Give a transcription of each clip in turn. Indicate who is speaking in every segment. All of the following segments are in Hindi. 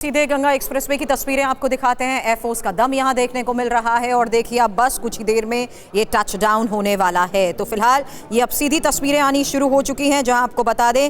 Speaker 1: सीधे गंगा एक्सप्रेसवे की तस्वीरें आपको दिखाते हैं। एयरफोर्स का दम यहां देखने को मिल रहा है और देखिए अब बस कुछ ही देर में ये टच डाउन होने वाला है। तो फिलहाल ये अब सीधी तस्वीरें आनी शुरू हो चुकी हैं, जहां आपको बता दें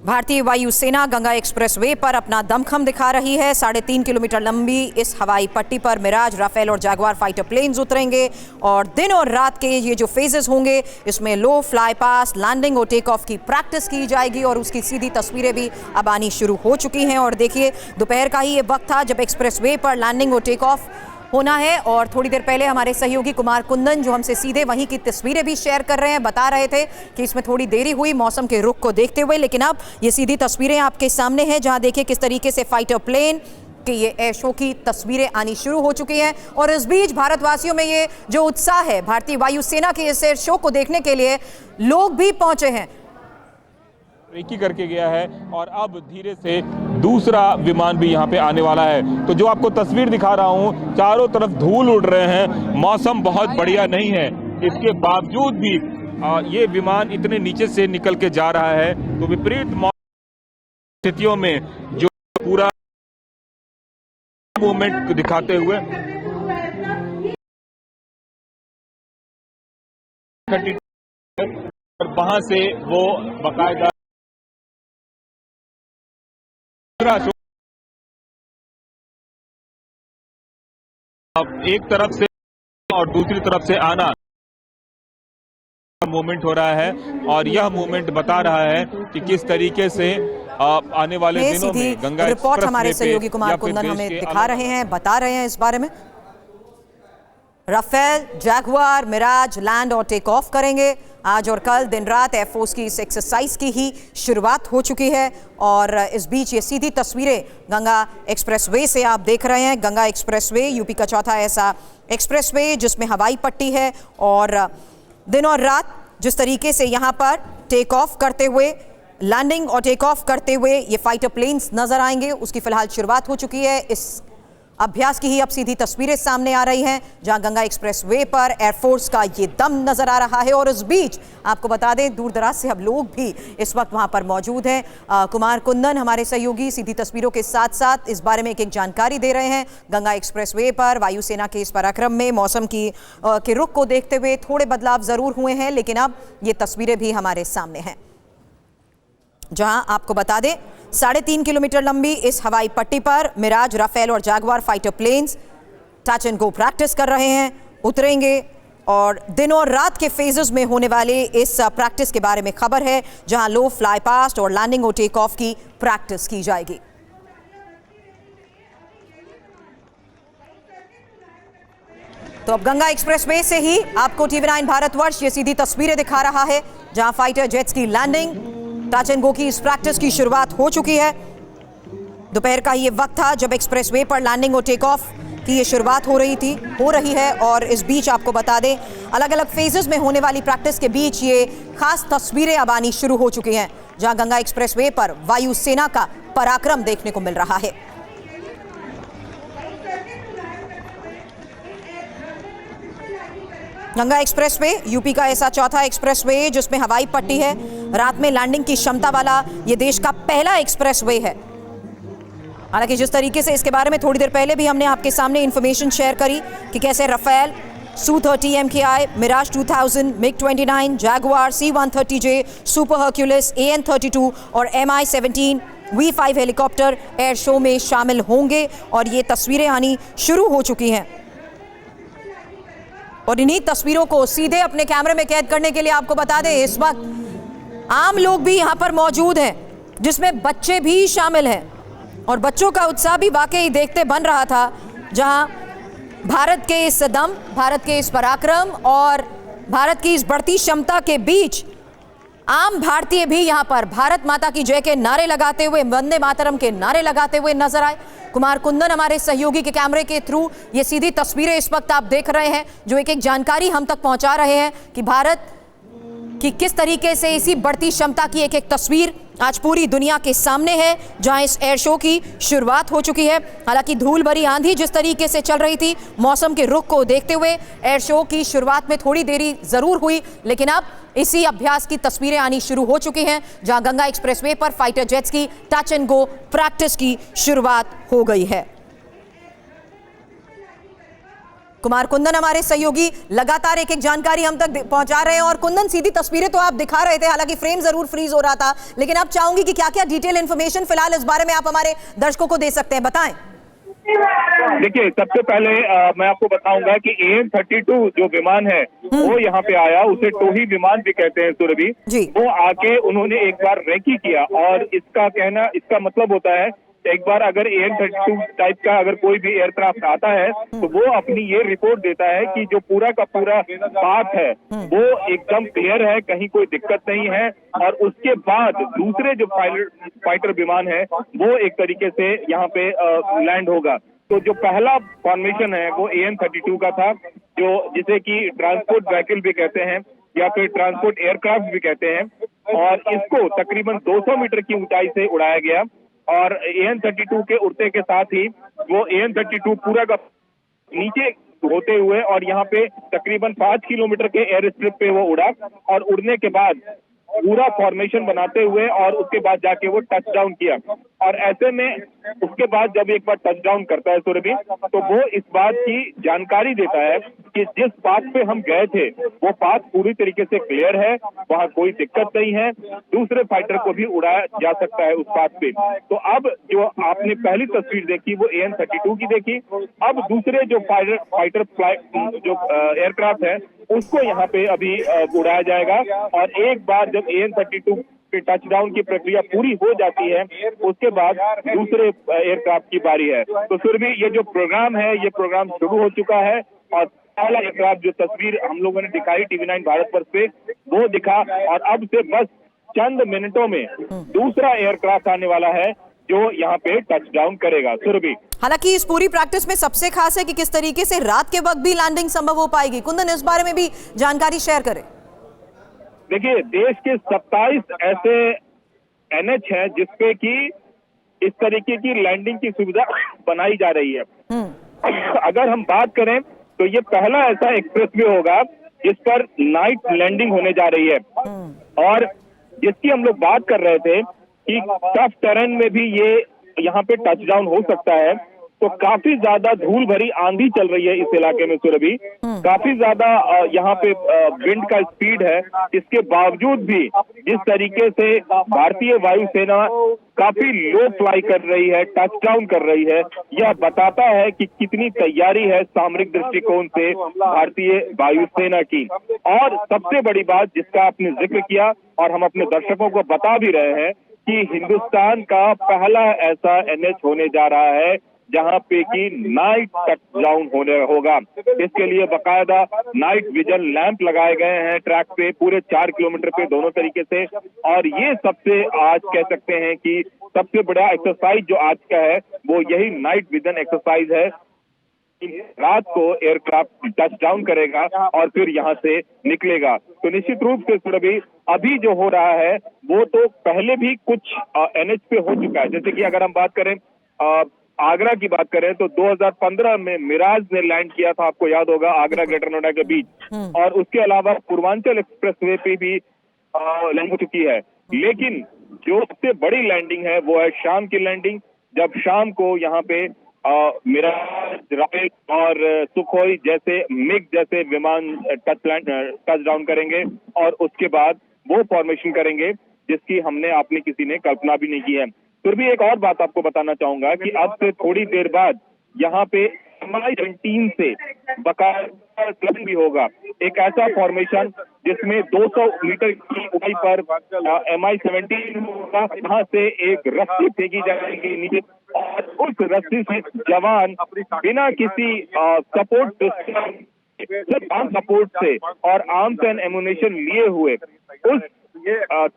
Speaker 1: भारतीय वायुसेना गंगा एक्सप्रेसवे पर अपना दमखम दिखा रही है। 3.5 किलोमीटर लंबी इस हवाई पट्टी पर मिराज, राफेल और जैगुआर फाइटर प्लेन्स उतरेंगे और दिन और रात के ये जो फेजेस होंगे इसमें लो फ्लाई पास, लैंडिंग और टेक ऑफ की प्रैक्टिस की जाएगी और उसकी सीधी तस्वीरें भी अब आनी शुरू हो चुकी हैं। और देखिए दोपहर का ही ये वक्त था जब एक्सप्रेसवे पर लैंडिंग और टेक ऑफ होना है और थोड़ी देर पहले हमारे सहयोगी कुमार कुंदन जो हमसे सीधे वहीं की तस्वीरें भी शेयर कर रहे हैं, बता रहे थे कि इसमें थोड़ी देरी हुई मौसम के रुख को देखते हुए, लेकिन अब ये सीधी तस्वीरें आपके सामने हैं जहां देखिए किस तरीके से फाइटर प्लेन कि ये एयर शो की तस्वीरें आनी शुरू हो चुकी हैं। और इस बीच भारतवासियों में ये जो उत्साह है भारतीय वायुसेना के इस एयर शो को देखने के लिए, लोग भी पहुंचे हैं।
Speaker 2: रेकी करके गया है और अब धीरे से दूसरा विमान भी यहाँ पे आने वाला है। तो जो आपको तस्वीर दिखा रहा हूँ, चारों तरफ धूल उड़ रहे हैं, मौसम बहुत बढ़िया नहीं है, इसके बावजूद भी ये विमान इतने नीचे से निकल के जा रहा है। तो विपरीत स्थितियों में जो पूरा मूवमेंट दिखाते हुए और वहां से वो बाकायदा एक तरफ से और दूसरी तरफ से आना मूवमेंट हो रहा है और यह मूवमेंट बता रहा है कि किस तरीके से आने वाले दिनों में गंगा
Speaker 1: रिपोर्ट हमारे सहयोगी कुमार कुंदन हमें दिखा रहे हैं, बता रहे हैं इस बारे में। राफेल, जैगुआर, मिराज लैंड और टेक ऑफ करेंगे आज और कल दिन रात। एयरफोर्स की इस एक्सरसाइज की ही शुरुआत हो चुकी है और इस बीच ये सीधी तस्वीरें गंगा एक्सप्रेसवे से आप देख रहे हैं। गंगा एक्सप्रेसवे यूपी का चौथा ऐसा एक्सप्रेसवे जिसमें हवाई पट्टी है और दिन और रात जिस तरीके से यहाँ पर टेक ऑफ करते हुए, लैंडिंग और टेक ऑफ करते हुए ये फाइटर प्लेन्स नजर आएंगे, उसकी फिलहाल शुरुआत हो चुकी है। इस अभ्यास की ही अब सीधी तस्वीरें सामने आ रही हैं जहां गंगा एक्सप्रेसवे पर एयरफोर्स का ये दम नजर आ रहा है और इस बीच आपको बता दें दूर दराज से अब लोग भी इस वक्त वहां पर मौजूद हैं। कुमार कुंदन हमारे सहयोगी सीधी तस्वीरों के साथ साथ इस बारे में एक जानकारी दे रहे हैं। गंगा एक्सप्रेसवे पर वायुसेना के इस पराक्रम में मौसम के रुख को देखते हुए थोड़े बदलाव जरूर हुए हैं, लेकिन अब ये तस्वीरें भी हमारे सामने हैं जहां आपको बता दें 3.5 किलोमीटर लंबी इस हवाई पट्टी पर मिराज, राफेल और Jaguar fighter planes touch and go practice कर रहे हैं, उतरेंगे और दिन और रात के फेजेस में होने वाले इस प्रैक्टिस के बारे में खबर है जहां लो फ्लाई पास्ट और लैंडिंग और टेक ऑफ की प्रैक्टिस की जाएगी। तो अब गंगा एक्सप्रेसवे से ही आपको TV9 भारतवर्ष ये सीधी तस्वीरें दिखा रहा है जहां फाइटर जेट्स की लैंडिंग, टच एंड गो की इस प्रैक्टिस की शुरुआत हो चुकी है। दोपहर का ये वक्त था जब एक्सप्रेसवे पर लैंडिंग और टेक ऑफ की ये शुरुआत हो रही है और इस बीच आपको बता दें अलग अलग फेजेस में होने वाली प्रैक्टिस के बीच ये खास तस्वीरें अब आनी शुरू हो चुकी हैं जहां गंगा एक्सप्रेसवे पर वायुसेना का पराक्रम देखने को मिल रहा है। गंगा एक्सप्रेसवे यूपी का ऐसा चौथा एक्सप्रेसवे जिसमें हवाई पट्टी है, रात में लैंडिंग की क्षमता वाला ये देश का पहला एक्सप्रेसवे है। हालांकि जिस तरीके से इसके बारे में थोड़ी देर पहले भी हमने आपके सामने इंफॉर्मेशन शेयर करी कि कैसे Rafale, Su-30 MKI, Mirage 2000, MiG-29, जैगुआर, C-130J, सुपर हर्क्यूलिस, AN-32 और MI-17 V-5 helicopter air show में शामिल होंगे और ये तस्वीरें आनी शुरू हो चुकी हैं और इन्हीं तस्वीरों को सीधे अपने कैमरे में कैद करने के लिए आपको बता दें इस वक्त आम लोग भी यहां पर मौजूद हैं जिसमें बच्चे भी शामिल हैं और बच्चों का उत्साह भी वाकई देखते बन रहा था जहां भारत के इस दम, भारत के इस पराक्रम और भारत की इस बढ़ती क्षमता के बीच आम भारतीय भी यहां पर भारत माता की जय के नारे लगाते हुए, वंदे मातरम के नारे लगाते हुए नजर आए। कुमार कुंदन हमारे सहयोगी के कैमरे के थ्रू ये सीधी तस्वीरें इस वक्त आप देख रहे हैं जो एक जानकारी हम तक पहुंचा रहे हैं कि भारत की किस तरीके से इसी बढ़ती क्षमता की एक तस्वीर आज पूरी दुनिया के सामने है, जहां इस एयर शो की शुरुआत हो चुकी है। हालांकि धूल भरी आंधी जिस तरीके से चल रही थी, मौसम के रुख को देखते हुए एयर शो की शुरुआत में थोड़ी देरी जरूर हुई, लेकिन अब इसी अभ्यास की तस्वीरें आनी शुरू हो चुकी हैं, जहां गंगा एक्सप्रेसवे पर फाइटर जेट्स की टच एंड गो प्रैक्टिस की शुरुआत हो गई है। कुमार कुंदन हमारे सहयोगी लगातार एक एक जानकारी हम तक पहुंचा रहे हैं। और कुंदन, सीधी तस्वीरें तो आप दिखा रहे थे, हालांकि फ्रेम जरूर फ्रीज हो रहा था, लेकिन अब चाहूंगी कि क्या क्या डिटेल इंफॉर्मेशन फिलहाल इस बारे में आप हमारे दर्शकों को दे सकते हैं, बताएं।
Speaker 3: देखिए, सबसे पहले मैं आपको बताऊंगा कि AN-32 जो विमान है वो यहाँ पे आया, उसे टोही विमान भी कहते हैं सुरभि। वो आके उन्होंने एक बार रेकी किया, और इसका मतलब होता है एक बार अगर AN-32 टाइप का अगर कोई भी एयरक्राफ्ट आता है तो वो अपनी ये रिपोर्ट देता है कि जो पूरा का पूरा पाथ है वो एकदम क्लियर है, कहीं कोई दिक्कत नहीं है। और उसके बाद दूसरे जो फाइटर विमान है वो एक तरीके से यहाँ पे लैंड होगा। तो जो पहला फॉर्मेशन है वो AN-32 का था, जो जिसे कि ट्रांसपोर्ट व्हीकल भी कहते हैं या फिर ट्रांसपोर्ट एयरक्राफ्ट भी कहते हैं। और इसको तकरीबन 200 मीटर की ऊंचाई से उड़ाया गया, और AN-32 के उड़ते के साथ ही वो AN-32 पूरा का नीचे होते हुए और यहाँ पे तकरीबन 5 किलोमीटर के एयर स्ट्रिप पे वो उड़ा, और उड़ने के बाद पूरा फॉर्मेशन बनाते हुए और उसके बाद जाके वो टच डाउन किया। और ऐसे में उसके बाद जब एक बार टच डाउन करता है सुरभि, तो वो इस बात की जानकारी देता है कि जिस पाथ पे हम गए थे वो पाथ पूरी तरीके से क्लियर है, वहां कोई दिक्कत नहीं है, दूसरे फाइटर को भी उड़ाया जा सकता है उस पाथ पे। तो अब जो आपने पहली तस्वीर देखी वो AN-32 की देखी, अब दूसरे जो फाइटर जो एयरक्राफ्ट है उसको यहाँ पे अभी उड़ाया जाएगा। और एक बार जब AN-32 पे टचडाउन की प्रक्रिया पूरी हो जाती है उसके बाद दूसरे एयरक्राफ्ट की बारी है। तो फिर भी ये जो प्रोग्राम है ये प्रोग्राम शुरू हो चुका है, और पहला एयरक्राफ्ट जो तस्वीर हम लोगों ने दिखाई TV9 भारत पर से वो दिखा, और अब से बस चंद मिनटों में दूसरा एयरक्राफ्ट आने वाला है जो यहाँ पे टच डाउन करेगा। सुरभि,
Speaker 1: हालांकि इस पूरी प्रैक्टिस में सबसे खास है कि किस तरीके से रात के वक्त भी लैंडिंग संभव हो पाएगी। कुंदन, इस बारे में भी जानकारी शेयर करें।
Speaker 3: देखिए, देश के 27 ऐसे NH हैं जिसपे कि इस तरीके की लैंडिंग की सुविधा बनाई जा रही है। अगर हम बात करें तो ये पहला ऐसा एक्सप्रेसवे होगा जिस पर नाइट लैंडिंग होने जा रही है, और जिसकी हम लोग बात कर रहे थे कि टफ टेरेन में भी ये यहाँ पे टच डाउन हो सकता है। तो काफी ज्यादा धूल भरी आंधी चल रही है इस इलाके में सुरभि, काफी ज्यादा यहाँ पे विंड का स्पीड है। इसके बावजूद भी जिस तरीके से भारतीय वायुसेना काफी लो फ्लाई कर रही है, टच डाउन कर रही है, यह बताता है कि कितनी तैयारी है सामरिक दृष्टिकोण से भारतीय वायुसेना की। और सबसे बड़ी बात जिसका आपने जिक्र किया और हम अपने दर्शकों को बता भी रहे हैं कि हिंदुस्तान का पहला ऐसा NH होने जा रहा है जहां पे कि नाइट टच डाउन होने होगा। इसके लिए बकायदा नाइट विजन लैंप लगाए गए हैं ट्रैक पे पूरे 4 किलोमीटर पे दोनों तरीके से। और ये सबसे आज कह सकते हैं कि सबसे बड़ा एक्सरसाइज जो आज का है वो यही नाइट विजन एक्सरसाइज है। रात को एयरक्राफ्ट टच डाउन करेगा और फिर यहाँ से निकलेगा। तो निश्चित रूप से सुरभि अभी जो हो रहा है वो तो पहले भी कुछ NH पे हो चुका है। जैसे कि अगर हम बात करें आगरा की बात करें तो 2015 में मिराज ने लैंड किया था, आपको याद होगा, आगरा ग्रेटर नोएडा के बीच। और उसके अलावा पूर्वांचल एक्सप्रेसवे पे भी लैंड हो चुकी है। लेकिन जो सबसे बड़ी लैंडिंग है वो है शाम की लैंडिंग, जब शाम को यहाँ पे मिराज, राफेल और सुखोई जैसे मिग जैसे विमान टच डाउन करेंगे और उसके बाद वो फॉर्मेशन करेंगे जिसकी हमने आपने किसी ने कल्पना भी नहीं की है। फिर भी एक और बात आपको बताना चाहूंगा कि अब से थोड़ी देर बाद यहाँ पे MI-17 से बकायदा भी होगा, एक ऐसा फॉर्मेशन जिसमें 200 मीटर की ऊंचाई पर MI-17 होगा। यहाँ से एक रस्सी फेंकी जाएगी नीचे और उस रस्सी से जवान बिना किसी सपोर्ट सिस्टम, सिर्फ आर्म सपोर्ट से और आर्म्स एंड एमुनेशन लिए हुए उस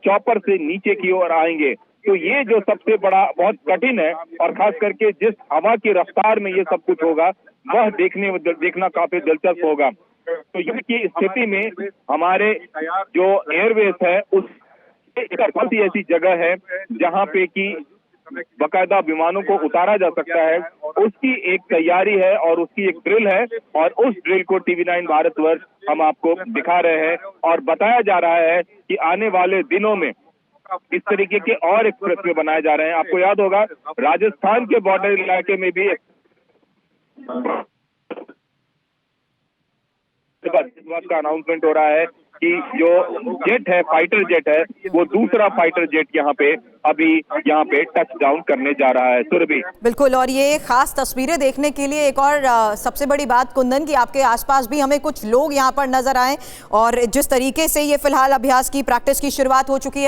Speaker 3: चॉपर से नीचे की ओर आएंगे। तो ये जो सबसे बड़ा बहुत कठिन है और खास करके जिस हवा की रफ्तार में ये सब कुछ होगा वह देखना काफी दिलचस्प होगा। तो युद्ध की स्थिति में हमारे जो एयरवेज है उस कौन सी ऐसी जगह है जहां पे कि बाकायदा विमानों को उतारा जा सकता है, उसकी एक तैयारी है और उसकी एक ड्रिल है, और उस ड्रिल को टीवी9 भारतवर्ष हम आपको दिखा रहे हैं। और बताया जा रहा है कि आने वाले दिनों में इस तरीके के और एक्सप्रेसवे बनाए जा रहे हैं। आपको याद होगा राजस्थान के बॉर्डर इलाके में भी इस बात का अनाउंसमेंट हो रहा है कि जो जेट है, फाइटर जेट है, वो दूसरा फाइटर जेट यहाँ पे टच डाउन करने जा रहा है। सुरभि,
Speaker 1: बिल्कुल, और ये खास तस्वीरें देखने के लिए एक और सबसे बड़ी बात कुंदन की आपके आसपास भी हमें कुछ लोग यहाँ पर नजर आए, और जिस तरीके से ये फिलहाल अभ्यास की प्रैक्टिस की शुरुआत हो चुकी है।